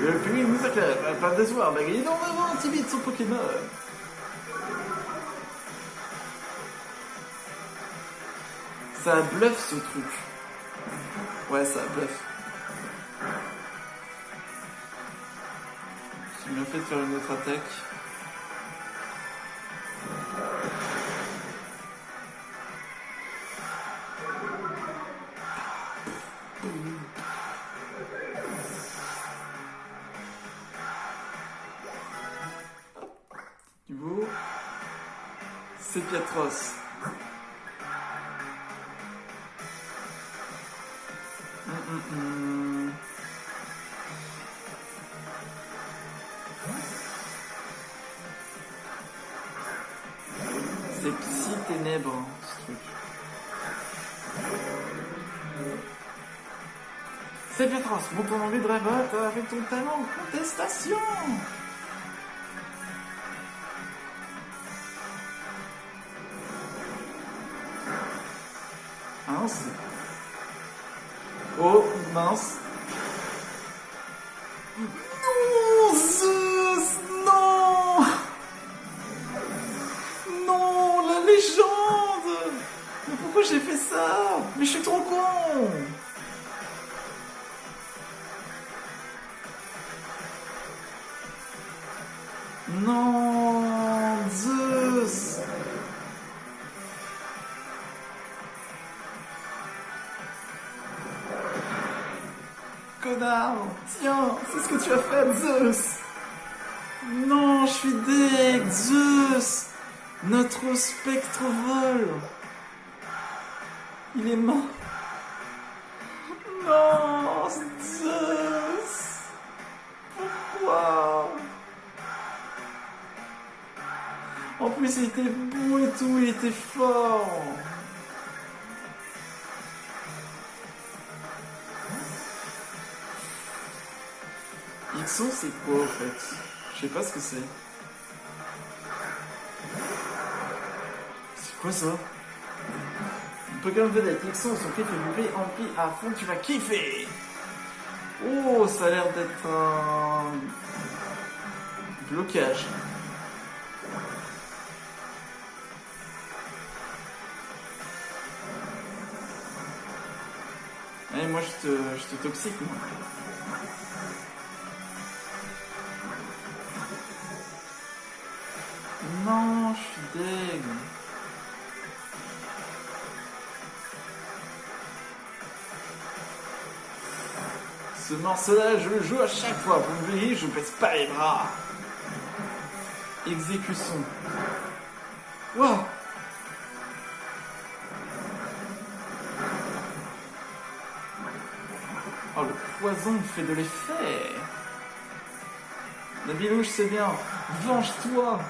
Le public nous acclame, pas de décevoir, mais il est en avant timide son Pokémon. Ça bluffe ce truc. Ouais, ça bluffe. J'ai bien fait de faire une autre attaque. Niveau, c'est Pietros. C'est Psy-Ténèbres, ce truc. C'est Pietros, monte ton envie de révolte avec ton talent contestation. Mince. Oh, mince. Non, Zeus, non. Non, la légende. Mais pourquoi j'ai fait ça? Mais je suis trop con. Non, Zeus. Connard, tiens, c'est ce que tu as fait, Zeus. Non, je suis deg, Zeus. Notre spectre vole. Il est mort. Non, Zeus. Pourquoi? En plus, il était beau et tout, il était fort. Ixon, c'est quoi, en fait? Je sais pas ce que c'est. C'est quoi, ça? Pokémon vedette, Ixon, son kiff est bébé empli à fond, tu vas kiffer! Oh, ça a l'air d'être un blocage. Allez, moi je te toxique, moi. Non, je suis deg. Ce morceau-là, je le joue à chaque fois. Vous me voyez, je baisse pas les bras. Exécution. Waouh! Oh, le poison fait de l'effet. Nabilouche, c'est bien. Venge-toi.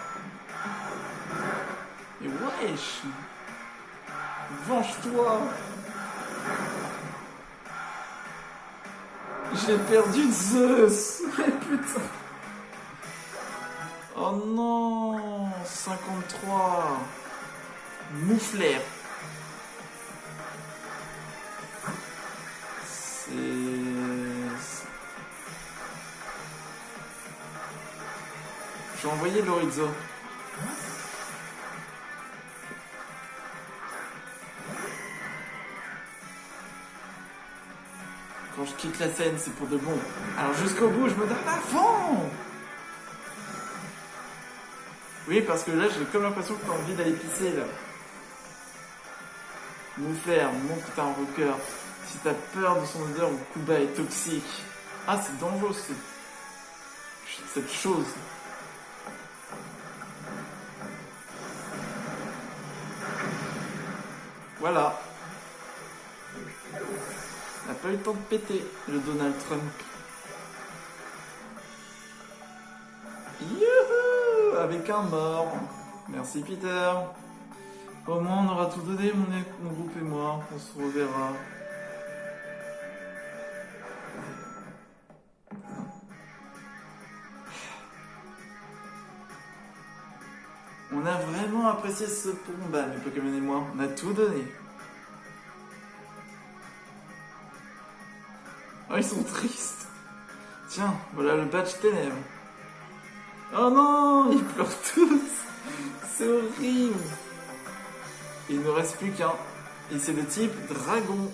Et wesh. Venge-toi. J'ai perdu Zeus. Mais putain. Oh non. 53. Mouflaire. Je vais envoyer l'Orizo. Quand je quitte la scène, c'est pour de bon. Alors jusqu'au bout, je me donne à fond. Oui, parce que là, j'ai comme l'impression que t'as envie d'aller pisser, là. Mouflaire, montre que t'as un rocker. Si t'as peur de son odeur, ou Kuba est toxique. Ah, c'est dangereux, cette chose. Voilà. On n'a pas eu le temps de péter le Donald Trump. Youhou! Avec un mort. Merci Peter. Au moins on aura tout donné, mon groupe et moi. On se reverra On a vraiment apprécié ce combat, mes Pokémon et moi. On a tout donné. Oh, ils sont tristes. Tiens, voilà le badge ténèbres. Oh non, ils pleurent tous. C'est horrible. Il ne reste plus qu'un. Et c'est le type dragon.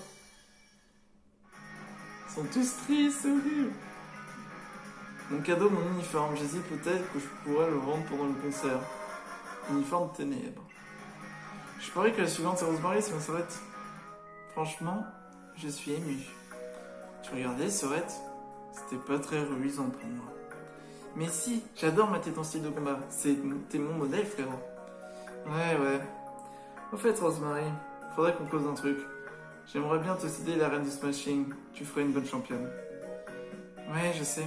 Ils sont tous tristes, c'est horrible. Mon cadeau, mon uniforme. J'hésite peut-être que je pourrais le vendre pendant le concert. Uniforme ténèbres. Je parie que la suivante c'est Rosemary, c'est ma Sorette. Franchement, je suis ému. Tu regardais, Sorette? C'était pas très reluisant pour moi. Mais si, j'adore mater ton style de combat. T'es mon modèle, frérot. Ouais. Au fait, Rosemary, faudrait qu'on cause un truc. J'aimerais bien te céder la reine du Smashing. Tu ferais une bonne championne. Ouais, je sais.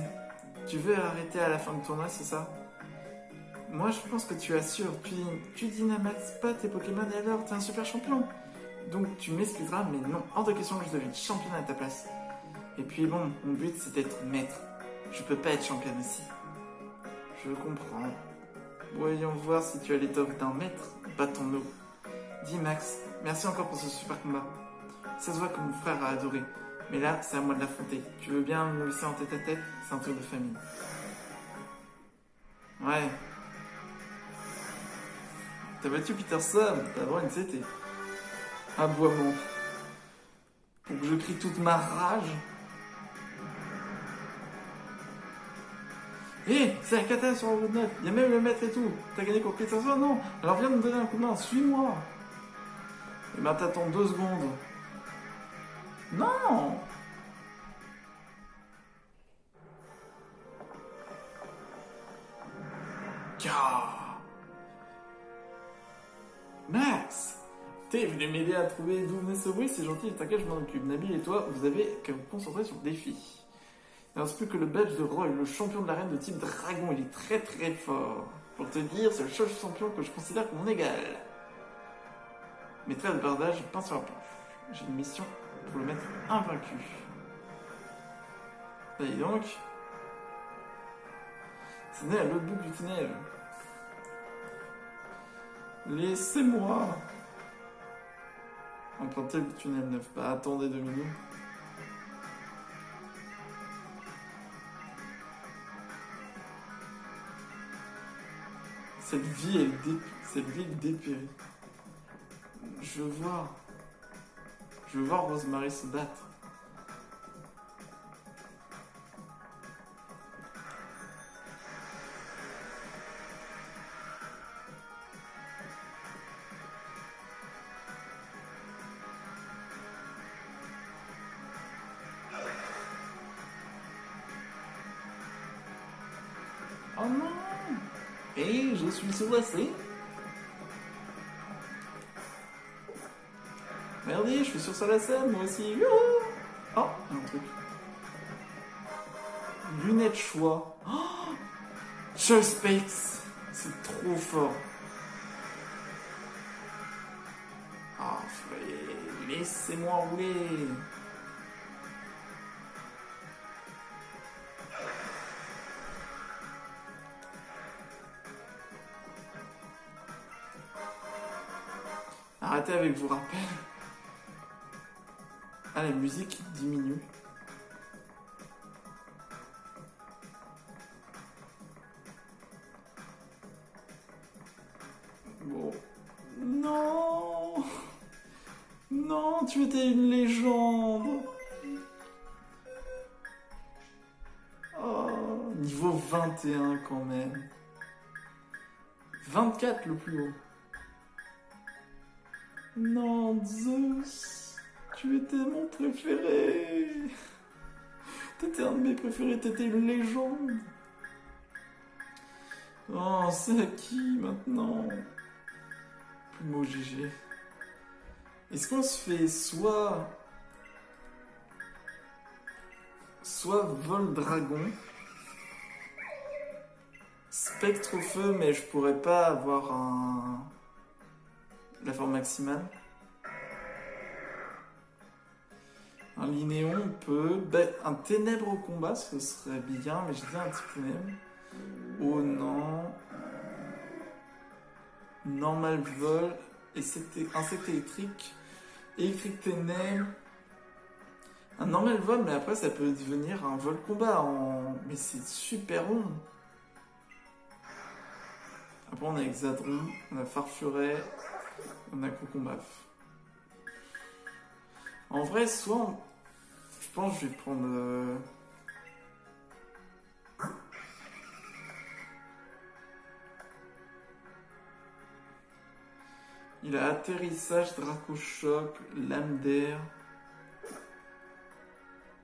Tu veux arrêter à la fin du tournoi, c'est ça? Moi, je pense que tu assures. Tu dynamaxes pas tes Pokémon et alors t'es un super champion. Donc tu m'excuseras, mais non, hors de question que je devienne championne à ta place. Et puis bon, mon but c'est d'être maître. Je peux pas être championne ici. Je comprends. Voyons voir si tu as l'étoffe d'un maître. Battons-nous. Dis Max, merci encore pour ce super combat. Ça se voit que mon frère a adoré. Mais là, c'est à moi de l'affronter. Tu veux bien me laisser en tête à tête? C'est un truc de famille. Ouais. T'as battu Peterson, t'as avoir une CT. Aboiement. Pour que je crie toute ma rage. Hé, c'est la cata sur le 9. Il y a même le maître et tout. T'as gagné contre Peterson? Non. Alors viens me donner un coup de main, suis-moi. Et ben t'attends 2 secondes. Non. Max, t'es venu m'aider à trouver d'où venait ce bruit, c'est gentil, t'inquiète, je m'en occupe. Nabil et toi, vous avez qu'à vous concentrer sur le défi. Il ne reste plus que le badge de Roy, le champion de l'arène de type dragon, il est très très fort. Pour te dire, c'est le seul champion que je considère comme mon égal. Mes traits de bardage, peint sur la planche. J'ai une mission pour le mettre invaincu. Allez donc. C'est né à l'autre bout du tunnel. Laissez-moi emprunter le tunnel 9. Bah attendez 2 minutes. Cette vie est dépérie. Je veux voir Rosemary se battre. Oh non! Et je suis soulagé. Regardez, je suis sur la scène, moi aussi. Youhou! Oh, il y a un truc. Lunettes choix. Oh, Choice Specs. C'est trop fort. Ah, frère, laissez-moi rouler. Arrêtez avec vos rappels. Ah, la musique diminue. Bon. Non! Non, tu étais une légende! Oh, niveau 21 quand même. 24 le plus haut. Non, Zeus, tu étais mon préféré. T'étais un de mes préférés, t'étais une légende. Oh, c'est à qui maintenant? Plumeau GG. Est-ce qu'on se fait soit vol dragon, spectre au feu, mais je pourrais pas avoir la forme maximale. Un linéon peut... un ténèbre au combat, ce serait bien, mais j'ai dit un petit ténèbre. Oh non. normal vol, et c'était insecte électrique, électrique ténèbres. Un normal vol, mais après ça peut devenir un vol combat. Mais c'est super long. Après on a Hexadron, on a Farfuret, on a Cocombaf. En vrai, je pense que je vais prendre... Il a atterrissage, Dracochoc, lame d'air.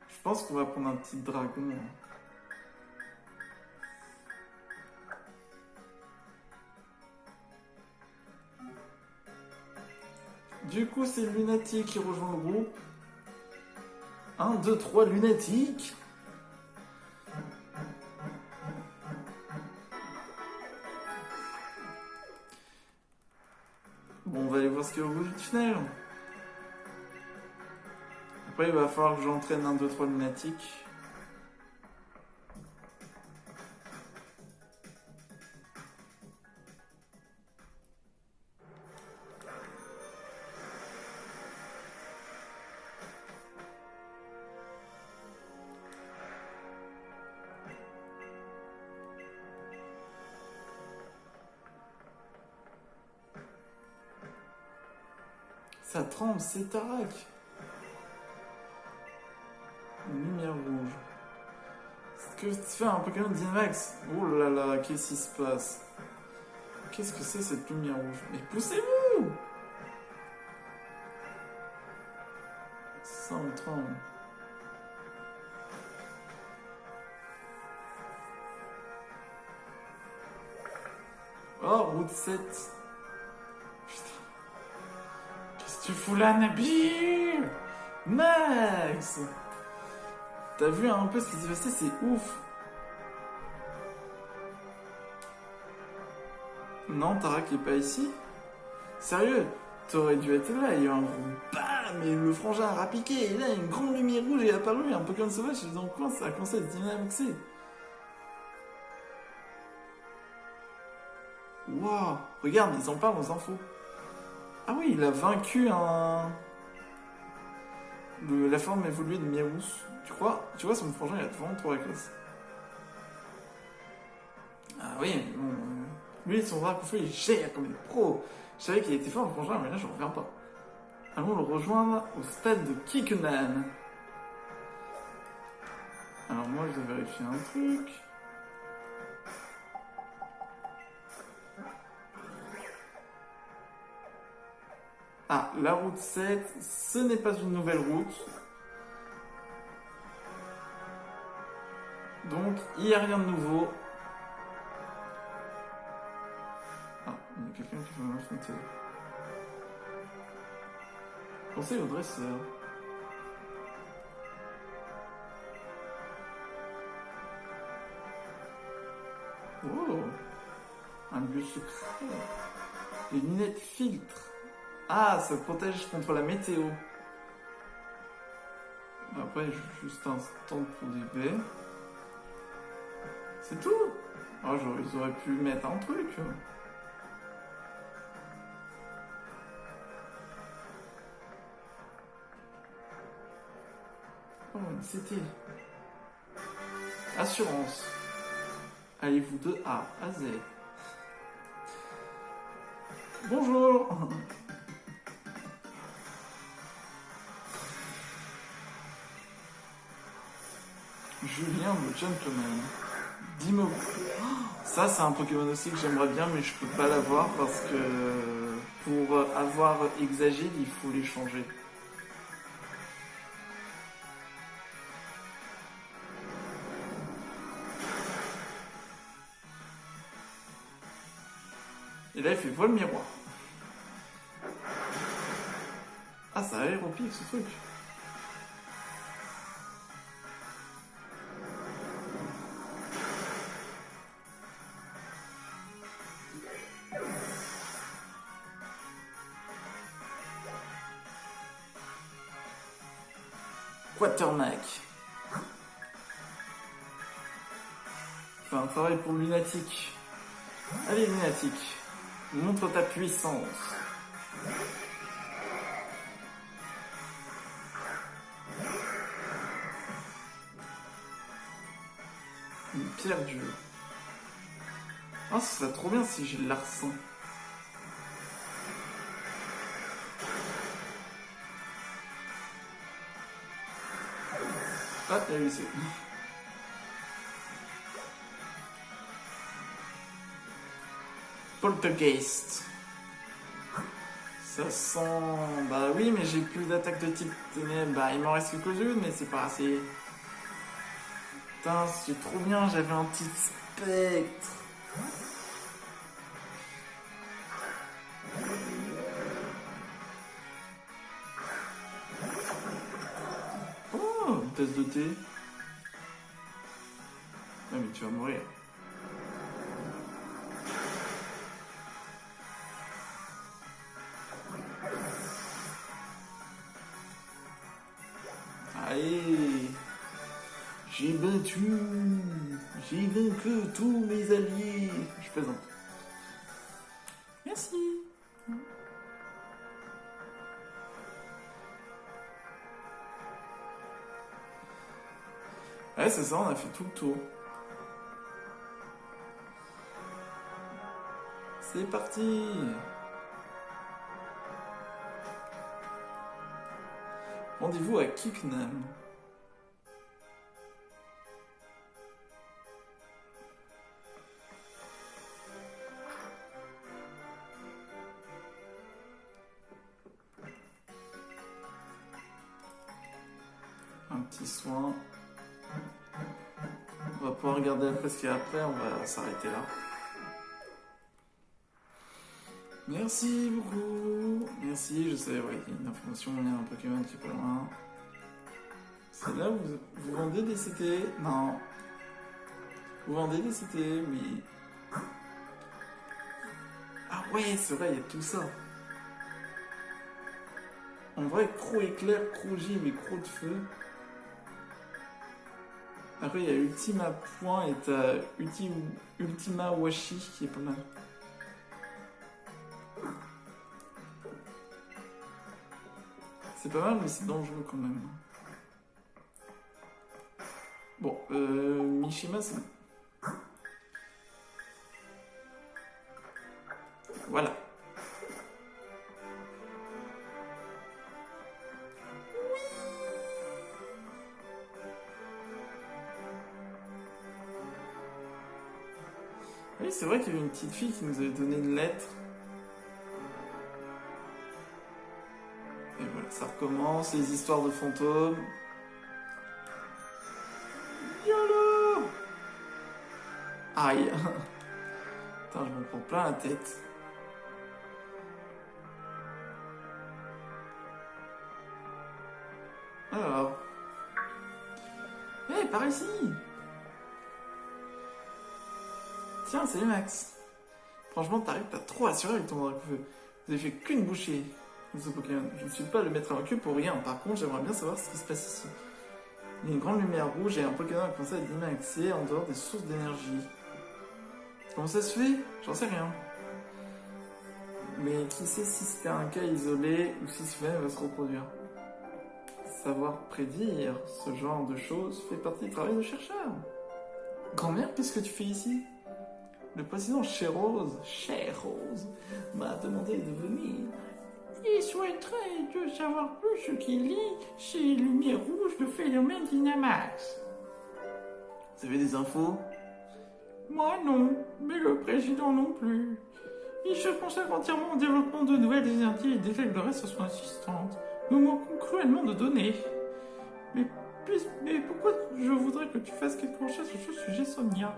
Je pense qu'on va prendre un petit dragon. Du coup, c'est Lunatique qui rejoint le groupe. 1, 2, 3, Lunatique. Bon, on va aller voir ce qu'il y a au bout du tunnel. Après, il va falloir que j'entraîne 1, 2, 3 Lunatique. Ça tremble, c'est Tarak. Une lumière rouge. Est-ce que tu fais un Pokémon Dynamax? Oh là là, qu'est-ce qui se passe? Qu'est-ce que c'est cette lumière rouge? Mais poussez-vous! Ça, on tremble. Oh, route 7. Tu fous là, Nabil? Max! T'as vu un peu ce qui s'est passé? C'est ouf! Non, Tarak est pas ici? Sérieux? T'aurais dû être là, il y a eu un gros BAM! Et le frangin a rapiqué, et là, une grande lumière rouge est apparue, un Pokémon sauvage est dans le coin, ça a commencé à se dynamiser. Waouh! Regarde, ils en parlent aux infos. Ah oui, il a vaincu la forme évoluée de Miaous. Tu vois, son frangin, il a vraiment trop la classe. Ah oui, bon, lui, son bras coup il gère comme des pros. Je savais qu'il était fort, le frangin, mais là, je reviens pas. Allons le rejoindre au stade de Kikunan. Alors moi, je dois vérifier un truc. Ah, la route 7, ce n'est pas une nouvelle route. Donc, il n'y a rien de nouveau. Ah, il y a quelqu'un qui veut m'affronter. Pensez au dresseur. Oh, un lieu secret. Les lunettes filtres. Ah, ça protège contre la météo. Après, juste un stand pour des baies. C'est tout. Ah, ils auraient pu mettre un truc. Oh, c'était... Assurance. Allez-vous de A à Z. Bonjour. Julien le Gentleman. Dimo. Ça, c'est un Pokémon aussi que j'aimerais bien, mais je peux pas l'avoir parce que pour avoir Exagile, il faut les changer. Et là, il fait vol miroir. Ah, ça aéropique ce truc. Quatermack. Enfin, un travail pour Lunatique. Allez, Lunatique. Montre ta puissance. Une pierre dure. Ah, ce serait trop bien si j'ai le larcin. Ah, t'as réussi. Poltergeist. Ça sent... Bah oui, mais j'ai plus d'attaque de type ténèbres. Bah, il m'en reste quelques-unes, mais c'est pas assez. Putain, c'est trop bien, j'avais un petit spectre. Oh, une tasse de thé. Ouais, mais tu vas mourir. Allez, j'ai vaincu tous mes alliés. Je plaisante. Merci. Ouais, c'est ça, on a fait tout le tour. C'est parti. Rendez-vous à Kiknam. Un petit soin. On va pouvoir regarder après ce qu'il y a après, on va s'arrêter là. Merci beaucoup. Merci, je sais, ouais, il y a une information, il y a un Pokémon qui est pas loin. C'est là où vous vendez des CT? Non. Vous vendez des CT? Oui. Ah ouais, c'est vrai, il y a tout ça. En vrai, Croc éclair, Croc givre et Croc de feu. Après, il y a Ultima Point et t'as Ultima Washi qui est pas mal. C'est pas mal, mais c'est dangereux quand même. Bon, Mishima, c'est... Voilà. Oui, c'est vrai qu'il y avait une petite fille qui nous avait donné une lettre. Et voilà, ça recommence, les histoires de fantômes. YOLO! Aïe. Putain, je m'en prends plein la tête. Alors. Hé, par ici! Tiens, c'est Max. Franchement, t'as trop assuré avec ton Dracofeu. Vous avez fait qu'une bouchée de ce Pokémon. Je ne suis pas le maître invaincu pour rien. Par contre, j'aimerais bien savoir ce qui se passe ici. Il y a une grande lumière rouge et un Pokémon a commencé à être accès en dehors des sources d'énergie. Comment ça se fait? J'en sais rien. Mais qui sait si c'était un cas isolé ou si ce phénomène va se reproduire. Savoir prédire ce genre de choses fait partie du travail de chercheur. Grand-mère, qu'est-ce que tu fais ici? Le président Cherose m'a demandé de venir. Il souhaiterait de savoir plus ce qu'il lit chez Lumière Rouge de phénomène Dynamax. Vous avez des infos? Moi non, mais le président non plus. Il se consacre entièrement au développement de nouvelles énergies et délègue le reste à son assistante. Nous manquons cruellement de données. Mais pourquoi je voudrais que tu fasses quelque recherche sur ce sujet, Sonia?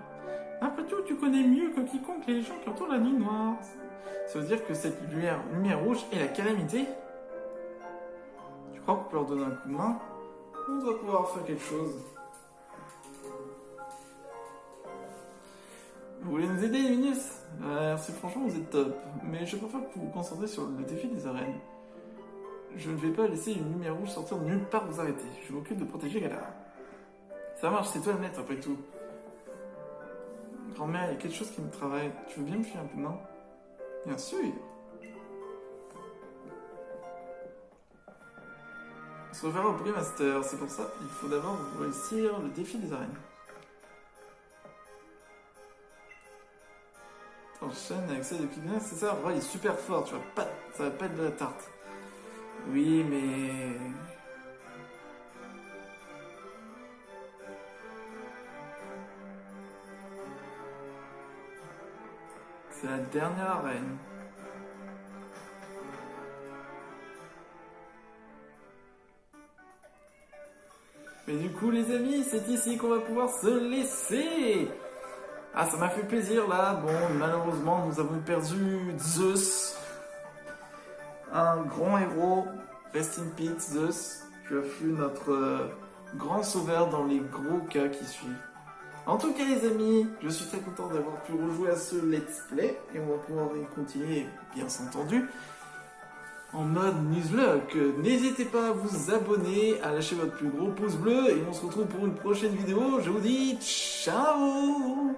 Après tout, tu connais mieux que quiconque les gens qui entourent la nuit noire. Ça veut dire que cette lumière rouge est la calamité? Tu crois qu'on peut leur donner un coup de main? On doit pouvoir faire quelque chose. Vous voulez nous aider, Luminus? Merci, franchement, vous êtes top. Mais je préfère que vous vous concentrez sur le défi des arènes. Je ne vais pas laisser une lumière rouge sortir de nulle part vous arrêter. Je m'occupe de protéger Galar. Ça marche, c'est toi le maître après tout. Grand-mère, il y a quelque chose qui me travaille. Tu veux bien me filer un peu de main? Bien sûr. On se reverra au Brewmaster, c'est pour ça il faut d'abord réussir le défi des arènes. Enchaîne avec ça depuis bien, c'est ça, le roi il est super fort, tu vois, pas, ça va pas être de la tarte. Oui, mais... C'est la dernière arène. Mais du coup les amis, c'est ici qu'on va pouvoir se laisser. Ah, ça m'a fait plaisir là. Bon, malheureusement, nous avons perdu Zeus. Un grand héros. Rest in peace, Zeus. Tu as fut notre grand sauveur dans les gros cas qui suivent. En tout cas, les amis, je suis très content d'avoir pu rejouer à ce let's play. Et on va pouvoir y continuer, bien entendu, en mode Nuzlocke. N'hésitez pas à vous abonner, à lâcher votre plus gros pouce bleu. Et on se retrouve pour une prochaine vidéo. Je vous dis ciao!